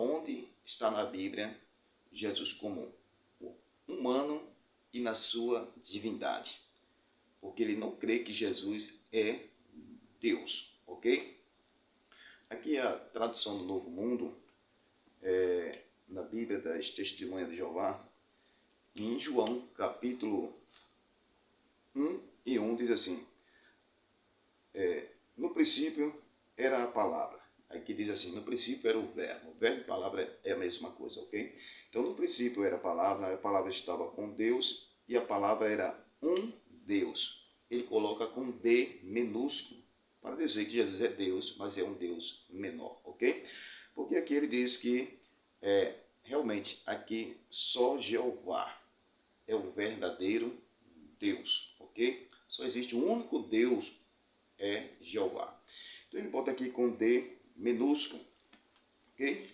aonde está na Bíblia Jesus como humano e na sua divindade. Porque ele não crê que Jesus é Deus, ok? Aqui a tradução do Novo Mundo, na Bíblia das Testemunhas de Jeová, em João capítulo 1:1 diz assim, no princípio era a palavra. Aqui diz assim, no princípio era o verbo e palavra é a mesma coisa, ok? Então no princípio era a palavra estava com Deus e a palavra era um Deus. Ele coloca com D minúsculo, para dizer que Jesus é Deus, mas é um Deus menor, ok? Porque aqui ele diz que realmente aqui só Jeová é o verdadeiro Deus, ok? Só existe um único Deus, é Jeová. Então ele bota aqui com D minúsculo, ok?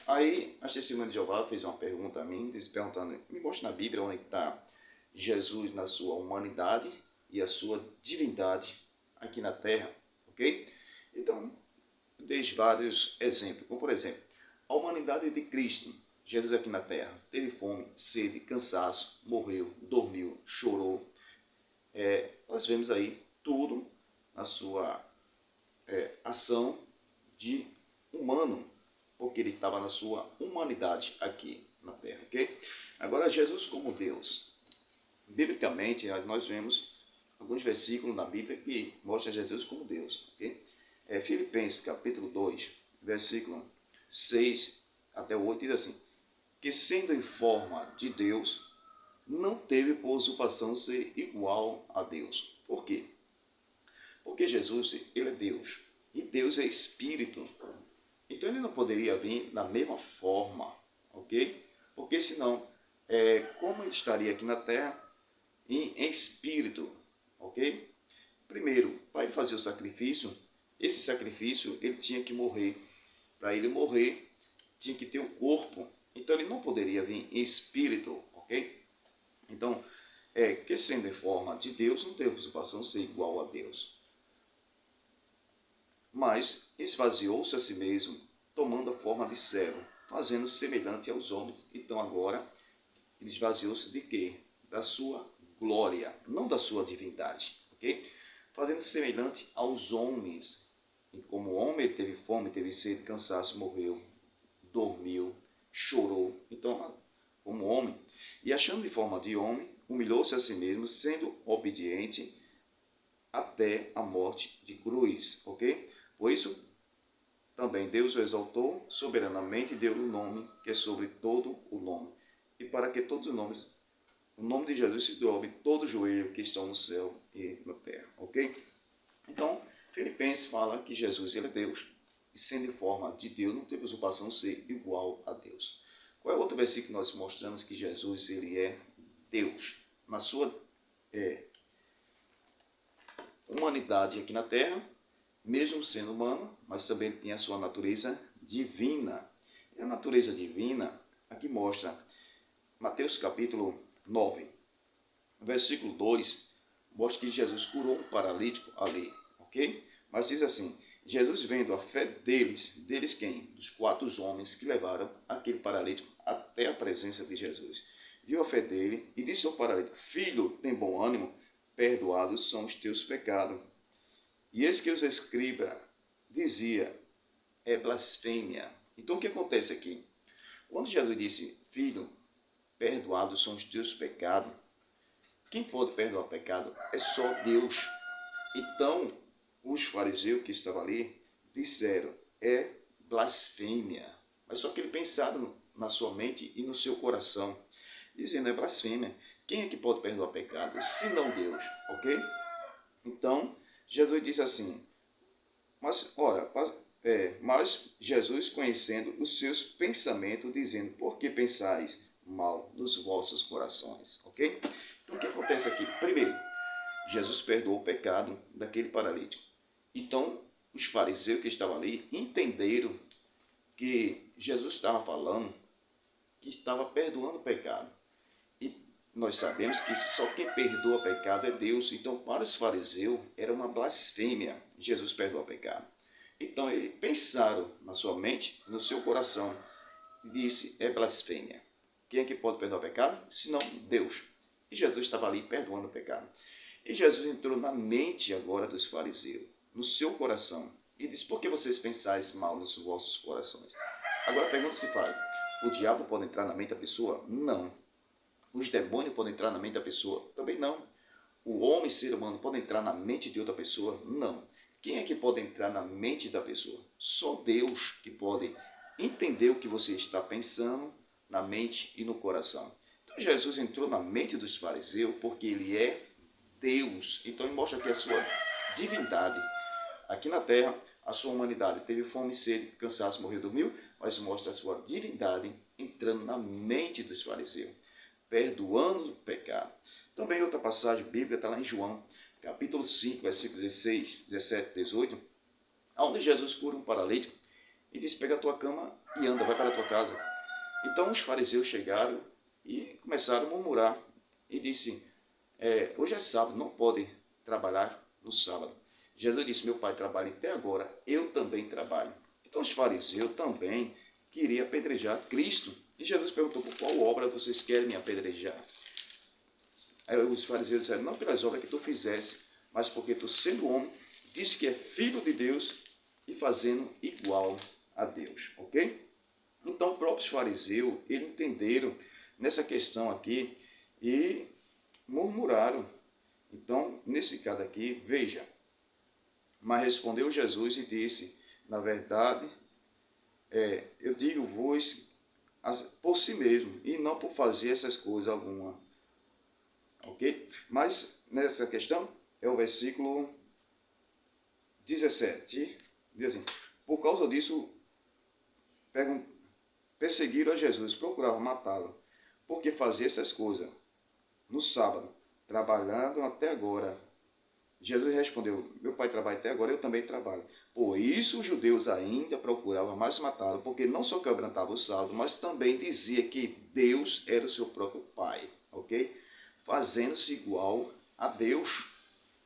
Aí a Testemunha de Jeová fez uma pergunta a mim, perguntando, me mostra na Bíblia onde está Jesus na sua humanidade e a sua divindade aqui na Terra, ok? Então, eu dei vários exemplos, como por exemplo, a humanidade de Cristo, Jesus aqui na Terra, teve fome, sede, cansaço, morreu, dormiu, chorou. Nós vemos aí tudo na sua ação de humano, porque ele estava na sua humanidade aqui na Terra, ok? Agora, Jesus como Deus. Biblicamente, nós vemos alguns versículos na Bíblia que mostram Jesus como Deus, ok? Filipenses capítulo 2, versículo 6 até o 8, diz assim, que sendo em forma de Deus, não teve por usurpação ser igual a Deus. Por quê? Porque Jesus, ele é Deus. E Deus é Espírito. Então ele não poderia vir da mesma forma, ok? Porque senão, como ele estaria aqui na Terra, em Espírito, ok? Primeiro, para ele fazer o sacrifício, esse sacrifício ele tinha que morrer. Para ele morrer, tinha que ter um corpo. Então ele não poderia vir em Espírito, ok? Então, que sendo em forma de Deus, não tem usurpação ser igual a Deus. Mas esvaziou-se a si mesmo, tomando a forma de servo, fazendo semelhante aos homens. Então agora, ele esvaziou-se de quê? Da sua glória, não da sua divindade, ok? Fazendo semelhante aos homens. E como homem, ele teve fome, teve sede, cansaço, morreu, dormiu, chorou. Então, como homem, e achando de forma de homem, humilhou-se a si mesmo, sendo obediente até a morte de cruz, ok? Por isso, também Deus o exaltou soberanamente e deu-lhe o nome que é sobre todo o nome. E para que todos os nomes, o nome de Jesus se dobre todo o joelho que estão no céu e na terra, ok? Então, Filipenses fala que Jesus ele é Deus e sendo em forma de Deus não teve usurpação ser igual a Deus. Qual é outro versículo que nós mostramos que Jesus ele é Deus na sua humanidade aqui na terra, mesmo sendo humano, mas também tem a sua natureza divina. E a natureza divina aqui mostra Mateus capítulo 9, versículo 2, mostra que Jesus curou um paralítico ali, ok? Mas diz assim, Jesus vendo a fé deles quem? Dos 4 homens que levaram aquele paralítico até a presença de Jesus. Viu a fé dele e disse ao paralítico, filho, tem bom ânimo, perdoados são os teus pecados. E eis que os escribas dizia, é blasfêmia. Então o que acontece aqui? Quando Jesus disse, filho, perdoados são os teus pecados, quem pode perdoar o pecado é só Deus. Então, os fariseus que estavam ali disseram, é blasfêmia. Mas só que ele pensaram na sua mente e no seu coração, dizendo, é blasfêmia. Quem é que pode perdoar o pecado? Se não Deus, ok? Então, Jesus disse assim, mas Jesus conhecendo os seus pensamentos, dizendo, por que pensais mal nos vossos corações, ok? Então o que acontece aqui? Primeiro, Jesus perdoou o pecado daquele paralítico. Então, os fariseus que estavam ali entenderam que Jesus estava falando que estava perdoando o pecado. E nós sabemos que só quem perdoa pecado é Deus. Então, para os fariseus, era uma blasfêmia Jesus perdoar o pecado. Então, eles pensaram na sua mente, no seu coração, disse, é blasfêmia. Quem é que pode perdoar o pecado? Senão Deus. E Jesus estava ali perdoando o pecado. E Jesus entrou na mente agora dos fariseus, no seu coração, e disse, por que vocês pensais mal nos vossos corações? Agora a pergunta se faz, o diabo pode entrar na mente da pessoa? Não. Os demônios podem entrar na mente da pessoa? Também não. O homem, ser humano, pode entrar na mente de outra pessoa? Não. Quem é que pode entrar na mente da pessoa? Só Deus que pode entender o que você está pensando na mente e no coração. Então Jesus entrou na mente dos fariseus porque ele é Deus. Então ele mostra aqui a sua divindade. Aqui na terra, a sua humanidade teve fome, sede, cansaço, morreu, dormiu, mas mostra a sua divindade entrando na mente dos fariseus, perdoando o pecado. Também outra passagem bíblica está lá em João, capítulo 5, versículos 16, 17, 18, onde Jesus cura um paralítico e diz, pega a tua cama e anda, vai para a tua casa. Então os fariseus chegaram e começaram a murmurar e disse, hoje é sábado, não pode trabalhar no sábado. Jesus disse, meu pai trabalha até agora, eu também trabalho. Então os fariseus também queriam apedrejar Cristo. E Jesus perguntou, por qual obra vocês querem me apedrejar? Aí os fariseus disseram, não pelas obras que tu fizesse, mas porque tu, sendo homem, disse que é filho de Deus e fazendo igual a Deus. Ok? Então, os próprios fariseus, eles entenderam nessa questão aqui e murmuraram. Então, nesse caso aqui, veja, mas respondeu Jesus e disse, na verdade, eu digo-vos por si mesmo, e não por fazer essas coisas alguma. Ok? Mas, nessa questão, é o versículo 17. Diz assim, por causa disso, perseguiram a Jesus, procuravam matá-lo, porque fazia essas coisas no sábado, trabalhando até agora. Jesus respondeu, meu pai trabalha até agora, eu também trabalho. Por isso os judeus ainda procuravam mais matá-lo, porque não só quebrantava o sábado, mas também dizia que Deus era o seu próprio pai, ok? Fazendo-se igual a Deus.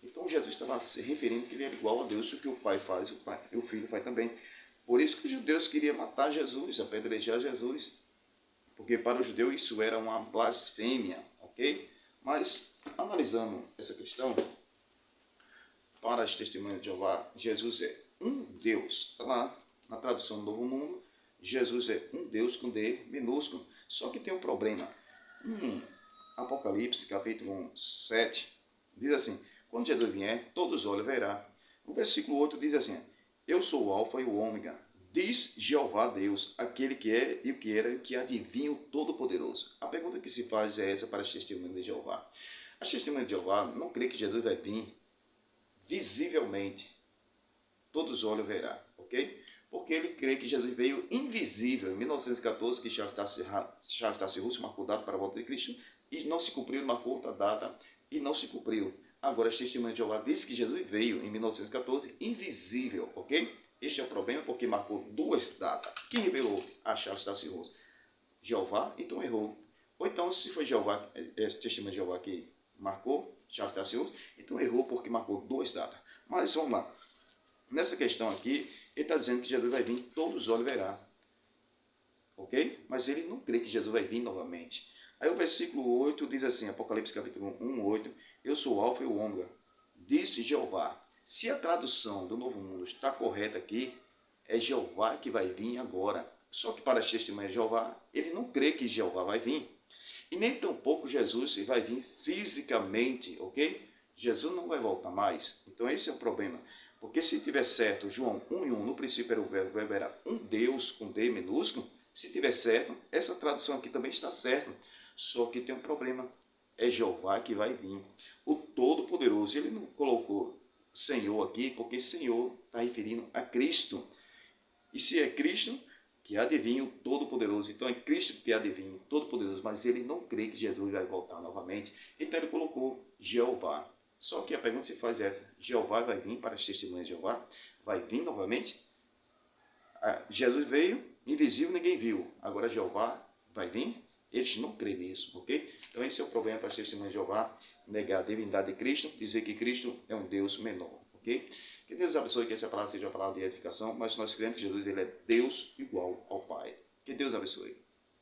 Então Jesus estava se referindo que ele era igual a Deus, o que o pai faz, o filho faz também. Por isso que os judeus queriam matar Jesus, apedrejar Jesus, porque para os judeus isso era uma blasfêmia, ok? Mas, analisando essa questão, para as testemunhas de Jeová, Jesus é um Deus. Está lá na tradução do Novo Mundo, Jesus é um Deus com D minúsculo. Só que tem um problema. Em Apocalipse, capítulo 1, 7, diz assim, quando Jesus vier, todos os olhos verá. O versículo 8 diz assim, eu sou o alfa e o ômega, diz Jeová Deus, aquele que é e o que era e o que adivinha o Todo-Poderoso. A pergunta que se faz é essa para as testemunhas de Jeová. As testemunhas de Jeová não creem que Jesus vai vir visivelmente, todos os olhos verá, ok? Porque ele crê que Jesus veio invisível. Em 1914, que Charles Taze Russell marcou data para a volta de Cristo, e não se cumpriu, ele marcou outra data, e não se cumpriu. Agora, as testemunhas de Jeová dizem que Jesus veio em 1914 invisível, ok? Este é o problema, porque marcou duas datas. Quem revelou a Charles Taze Russell? Jeová, então errou. Ou então, se foi Jeová, testemunho de Jeová que marcou, Charles Taze Russell, então errou porque marcou duas datas. Mas vamos lá. Nessa questão aqui, ele está dizendo que Jesus vai vir, todos os olhos verá. Ok? Mas ele não crê que Jesus vai vir novamente. Aí o versículo 8 diz assim, Apocalipse capítulo 1, 8, eu sou o alfa e o ômega, disse Jeová. Se a tradução do Novo Mundo está correta aqui, é Jeová que vai vir agora. Só que para as testemunhas de Jeová, ele não crê que Jeová vai vir. E nem tampouco Jesus vai vir fisicamente, ok? Jesus não vai voltar mais. Então esse é o problema. Porque se tiver certo, João 1 e 1, no princípio era o verbo era um Deus com D minúsculo, se tiver certo, essa tradução aqui também está certa. Só que tem um problema. É Jeová que vai vir. O Todo-Poderoso, ele não colocou Senhor aqui, porque Senhor está referindo a Cristo. E se é Cristo, que adivinha o Todo-Poderoso. Então é Cristo que adivinha o Todo-Poderoso, mas ele não crê que Jesus vai voltar novamente. Então ele colocou Jeová. Só que a pergunta se faz essa, Jeová vai vir para as testemunhas de Jeová? Vai vir novamente? Jesus veio, invisível, ninguém viu. Agora Jeová vai vir? Eles não creem nisso, ok? Então esse é o problema para as testemunhas de Jeová, negar a divindade de Cristo, dizer que Cristo é um Deus menor, ok? Que Deus abençoe, que essa palavra seja uma palavra de edificação, mas nós cremos que Jesus ele é Deus igual ao Pai. Que Deus abençoe.